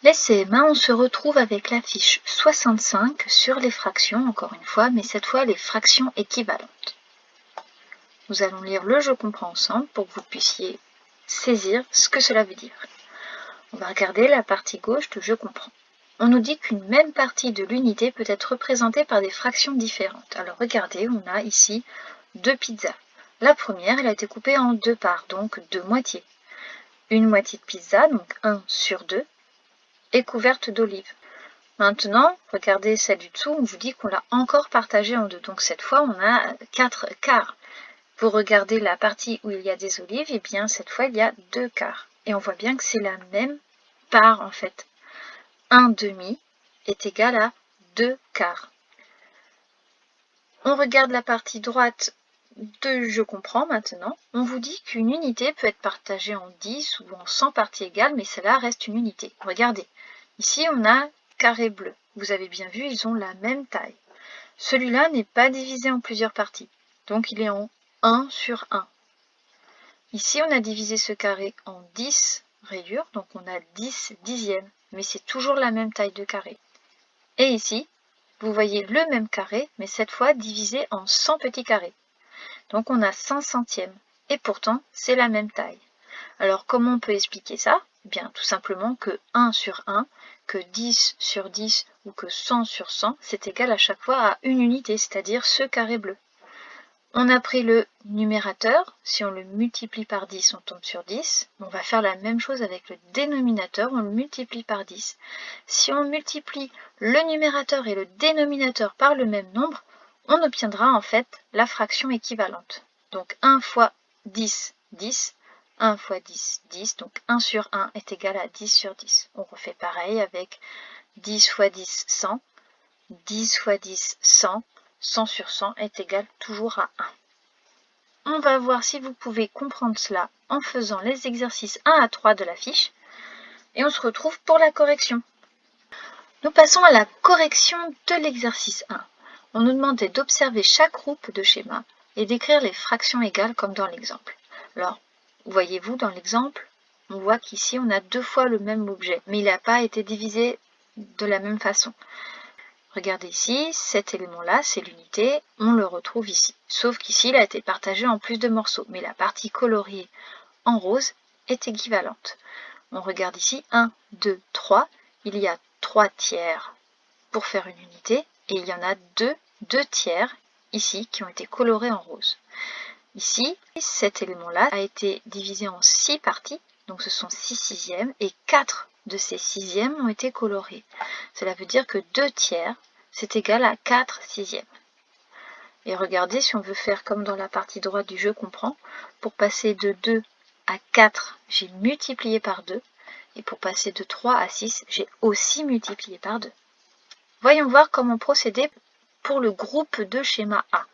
Les CM1, on se retrouve avec la fiche 65 sur les fractions, encore une fois, mais cette fois les fractions équivalentes. Nous allons lire le je comprends ensemble pour que vous puissiez saisir ce que cela veut dire. On va regarder la partie gauche de je comprends. On nous dit qu'une même partie de l'unité peut être représentée par des fractions différentes. Alors regardez, on a ici 2 pizzas. La première, elle a été coupée en 2 parts, donc 2 moitiés. Une moitié de pizza, donc 1 sur 2, est couverte d'olives. Maintenant, regardez celle du dessous, on vous dit qu'on l'a encore partagée en 2. Donc cette fois, on a 4 quarts. Pour regarder la partie où il y a des olives, et bien cette fois, il y a 2 quarts. Et on voit bien que c'est la même part en fait. 1 demi est égal à 2 quarts. On regarde la partie droite de je comprends maintenant. On vous dit qu'une unité peut être partagée en 10 ou en 100 parties égales, mais cela reste une unité. Regardez, ici on a carré bleu. Vous avez bien vu, ils ont la même taille. Celui-là n'est pas divisé en plusieurs parties, donc il est en 1 sur 1. Ici, on a divisé ce carré en 10 rayures, donc on a 10 dixièmes, mais c'est toujours la même taille de carré. Et ici, vous voyez le même carré, mais cette fois divisé en 100 petits carrés. Donc on a 100 centièmes, et pourtant c'est la même taille. Alors comment on peut expliquer ça? Bien, tout simplement que 1 sur 1, que 10 sur 10 ou que 100 sur 100, c'est égal à chaque fois à une unité, c'est-à-dire ce carré bleu. On a pris le numérateur, si on le multiplie par 10, on tombe sur 10. On va faire la même chose avec le dénominateur, on le multiplie par 10. Si on multiplie le numérateur et le dénominateur par le même nombre, on obtiendra en fait la fraction équivalente. Donc 1 fois 10, 10. 1 fois 10, 10. Donc 1 sur 1 est égal à 10 sur 10. On refait pareil avec 10 fois 10, 100. 10 fois 10, 100. 100 sur 100 est égal toujours à 1. On va voir si vous pouvez comprendre cela en faisant les exercices 1 à 3 de la fiche. Et on se retrouve pour la correction. Nous passons à la correction de l'exercice 1. On nous demandait d'observer chaque groupe de schémas et d'écrire les fractions égales comme dans l'exemple. Alors, voyez-vous dans l'exemple, on voit qu'ici on a 2 fois le même objet, mais il n'a pas été divisé de la même façon. Regardez ici, cet élément-là, c'est l'unité, on le retrouve ici. Sauf qu'ici, il a été partagé en plus de morceaux, mais la partie coloriée en rose est équivalente. On regarde ici, 1, 2, 3, il y a 3 tiers pour faire une unité, et il y en a 2 tiers ici qui ont été colorés en rose. Ici, cet élément-là a été divisé en 6 parties, donc ce sont 6 sixièmes, et 4 de ces sixièmes ont été colorés. Cela veut dire que 2 tiers, c'est égal à 4 sixièmes. Et regardez, si on veut faire comme dans la partie droite du je comprends, pour passer de 2 à 4, j'ai multiplié par 2, et pour passer de 3 à 6, j'ai aussi multiplié par 2. Voyons voir comment procéder pour le groupe de schéma A.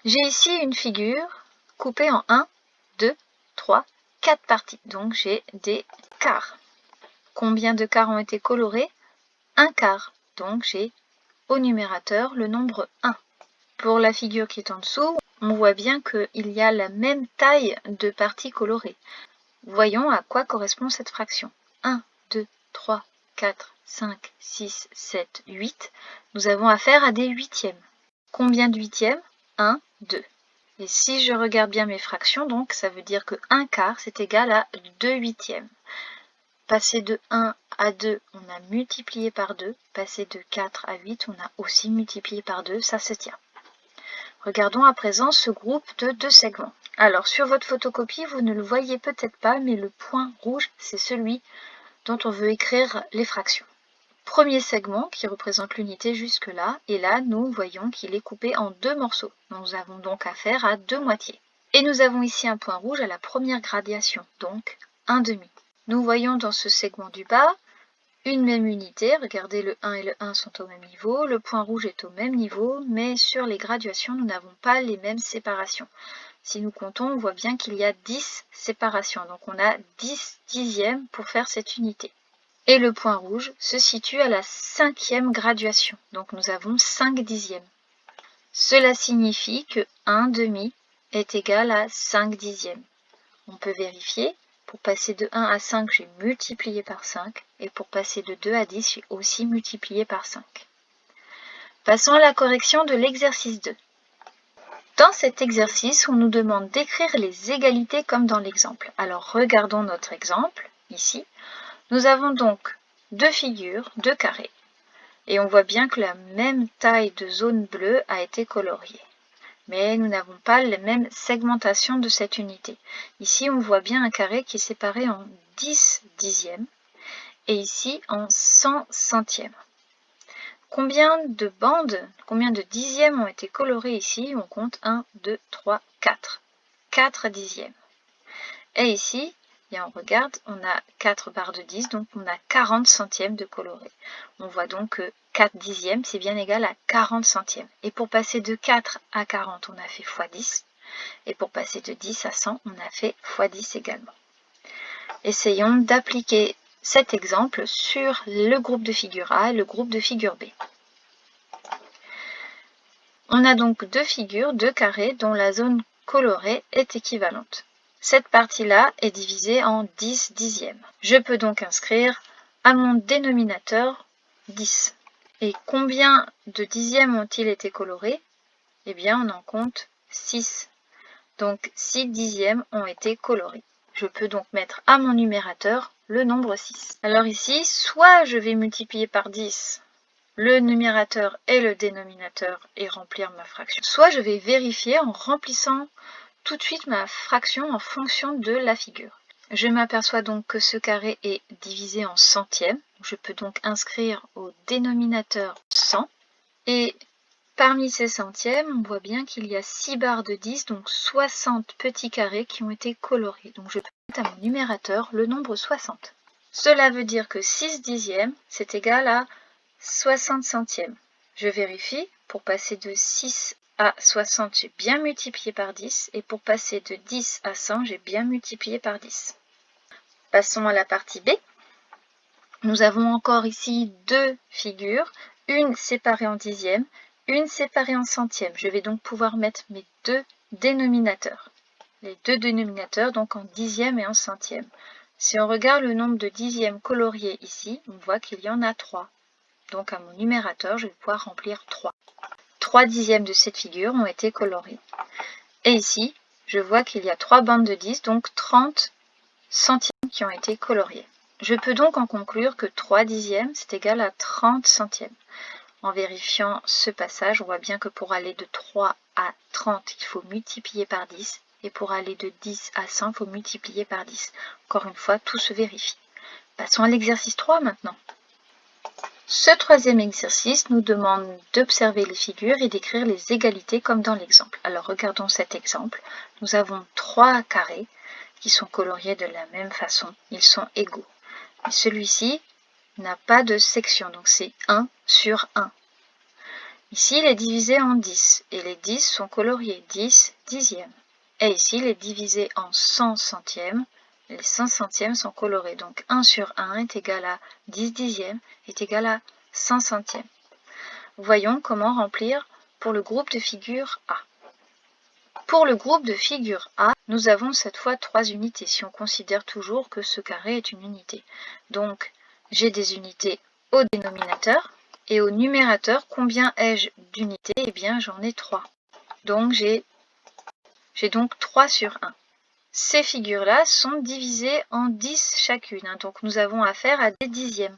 J'ai ici une figure coupée en 1, 2, 3, 4 parties. Donc j'ai des quarts. Combien de quarts ont été colorés? Un quart. Donc j'ai au numérateur le nombre 1. Pour la figure qui est en dessous, on voit bien qu'il y a la même taille de parties colorées. Voyons à quoi correspond cette fraction. 1, 2, 3, 4, 5, 6, 7, 8. Nous avons affaire à des huitièmes. Combien de huitièmes? 1, 2. Et si je regarde bien mes fractions, donc ça veut dire que 1 quart, c'est égal à 2 huitièmes. Passer de 1 à 2, on a multiplié par 2. Passer de 4 à 8, on a aussi multiplié par 2. Ça se tient. Regardons à présent ce groupe de 2 segments. Alors, sur votre photocopie, vous ne le voyez peut-être pas, mais le point rouge, c'est celui dont on veut écrire les fractions. Premier segment qui représente l'unité jusque-là, et là, nous voyons qu'il est coupé en 2 morceaux. Nous avons donc affaire à 2 moitiés. Et nous avons ici un point rouge à la première gradation, donc 1 demi. Nous voyons dans ce segment du bas une même unité, regardez le 1 et le 1 sont au même niveau, le point rouge est au même niveau, mais sur les graduations, nous n'avons pas les mêmes séparations. Si nous comptons, on voit bien qu'il y a 10 séparations, donc on a 10 dixièmes pour faire cette unité. Et le point rouge se situe à la 5e graduation, donc nous avons 5 dixièmes. Cela signifie que 1 demi est égal à 5 dixièmes. On peut vérifier. Pour passer de 1 à 5, j'ai multiplié par 5. Et pour passer de 2 à 10, j'ai aussi multiplié par 5. Passons à la correction de l'exercice 2. Dans cet exercice, on nous demande d'écrire les égalités comme dans l'exemple. Alors regardons notre exemple, ici. Nous avons donc deux figures, deux carrés. Et on voit bien que la même taille de zone bleue a été coloriée. Mais nous n'avons pas la même segmentation de cette unité. Ici, on voit bien un carré qui est séparé en 10 dixièmes et ici en 100 centièmes. Combien de bandes, combien de dixièmes ont été colorés ici? On compte 1, 2, 3, 4. 4 dixièmes. Et ici, on regarde, on a 4 barres de 10, donc on a 40 centièmes de coloré. On voit donc que 4 dixièmes, c'est bien égal à 40 centièmes. Et pour passer de 4 à 40, on a fait x 10. Et pour passer de 10 à 100, on a fait x 10 également. Essayons d'appliquer cet exemple sur le groupe de figure A et le groupe de figure B. On a donc deux figures, deux carrés, dont la zone colorée est équivalente. Cette partie-là est divisée en 10 dixièmes. Je peux donc inscrire à mon dénominateur 10. Et combien de dixièmes ont-ils été colorés? Eh bien, on en compte 6. Donc, 6 dixièmes ont été colorés. Je peux donc mettre à mon numérateur le nombre 6. Alors ici, soit je vais multiplier par 10 le numérateur et le dénominateur et remplir ma fraction, soit je vais vérifier en remplissant tout de suite ma fraction en fonction de la figure. Je m'aperçois donc que ce carré est divisé en centièmes. Je peux donc inscrire au dénominateur 100. Et parmi ces centièmes, on voit bien qu'il y a 6 barres de 10, donc 60 petits carrés qui ont été colorés. Donc je peux mettre à mon numérateur le nombre 60. Cela veut dire que 6 dixièmes, c'est égal à 60 centièmes. Je vérifie, pour passer de 6 à 60, j'ai bien multiplié par 10, et pour passer de 10 à 100, j'ai bien multiplié par 10. Passons à la partie B. Nous avons encore ici deux figures, une séparée en dixièmes, une séparée en centièmes. Je vais donc pouvoir mettre mes deux dénominateurs. Les deux dénominateurs donc en dixièmes et en centièmes. Si on regarde le nombre de dixièmes coloriés ici, on voit qu'il y en a 3. Donc à mon numérateur, je vais pouvoir remplir 3. 3 dixièmes de cette figure ont été colorés. Et ici, je vois qu'il y a 3 bandes de 10, donc 30 centièmes qui ont été coloriés. Je peux donc en conclure que 3 dixièmes, c'est égal à 30 centièmes. En vérifiant ce passage, on voit bien que pour aller de 3 à 30, il faut multiplier par 10. Et pour aller de 10 à 100, il faut multiplier par 10. Encore une fois, tout se vérifie. Passons à l'exercice 3 maintenant. Ce troisième exercice nous demande d'observer les figures et d'écrire les égalités comme dans l'exemple. Alors regardons cet exemple. Nous avons 3 carrés qui sont coloriés de la même façon. Ils sont égaux. Et celui-ci n'a pas de section, donc c'est 1 sur 1. Ici, il est divisé en 10 et les 10 sont coloriés 10 dixièmes. Et ici, il est divisé en 100 centièmes. Les 100 centièmes sont colorés, donc 1 sur 1 est égal à 10 dixièmes, est égal à 100 centièmes. Voyons comment remplir pour le groupe de figure A. Pour le groupe de figure A, nous avons cette fois 3 unités, si on considère toujours que ce carré est une unité. Donc, j'ai des unités au dénominateur, et au numérateur, combien ai-je d'unités? Eh bien, j'en ai 3. Donc, j'ai donc 3 sur 1. Ces figures-là sont divisées en 10 chacune, donc nous avons affaire à des dixièmes.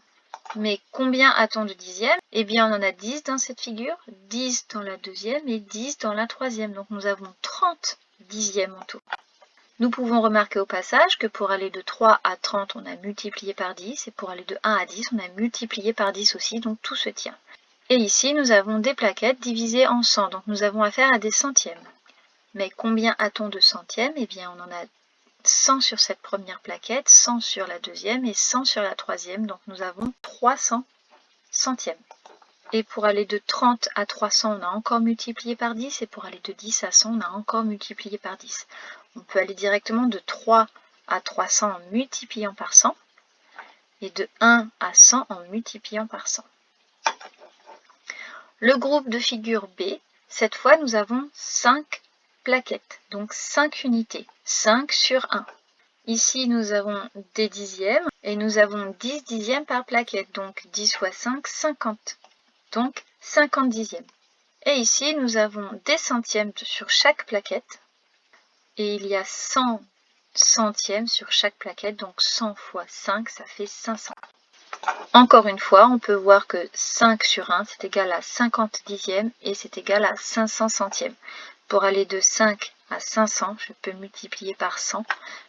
Mais combien a-t-on de dixièmes? Eh bien, on en a 10 dans cette figure, 10 dans la deuxième et 10 dans la troisième. Donc, nous avons 30 dixièmes en tout. Nous pouvons remarquer au passage que pour aller de 3 à 30, on a multiplié par 10. Et pour aller de 1 à 10, on a multiplié par 10 aussi. Donc, tout se tient. Et ici, nous avons des plaquettes divisées en 100. Donc, nous avons affaire à des centièmes. Mais combien a-t-on de centièmes? Eh bien, on en a 100 sur cette première plaquette, 100 sur la deuxième et 100 sur la troisième. Donc, nous avons 300 centièmes. Et pour aller de 30 à 300, on a encore multiplié par 10. Et pour aller de 10 à 100, on a encore multiplié par 10. On peut aller directement de 3 à 300 en multipliant par 100. Et de 1 à 100 en multipliant par 100. Le groupe de figure B, cette fois, nous avons 5 plaquettes, donc 5 unités, 5 sur 1. Ici, nous avons des dixièmes et nous avons 10 dixièmes par plaquette. Donc 10 fois 5, 50. Donc 50 dixièmes. Et ici, nous avons des centièmes sur chaque plaquette. Et il y a 100 centièmes sur chaque plaquette. Donc 100 fois 5, ça fait 500. Encore une fois, on peut voir que 5 sur 1, c'est égal à 50 dixièmes et c'est égal à 500 centièmes. Pour aller de 5 à 500, je peux multiplier par 100.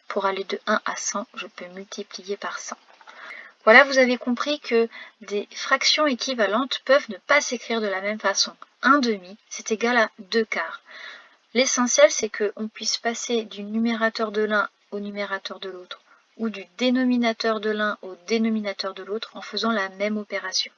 Pour aller de 1 à 100, je peux multiplier par 100. Voilà, vous avez compris que des fractions équivalentes peuvent ne pas s'écrire de la même façon. 1 demi, c'est égal à 2 quarts. L'essentiel, c'est qu'on puisse passer du numérateur de l'un au numérateur de l'autre, ou du dénominateur de l'un au dénominateur de l'autre en faisant la même opération.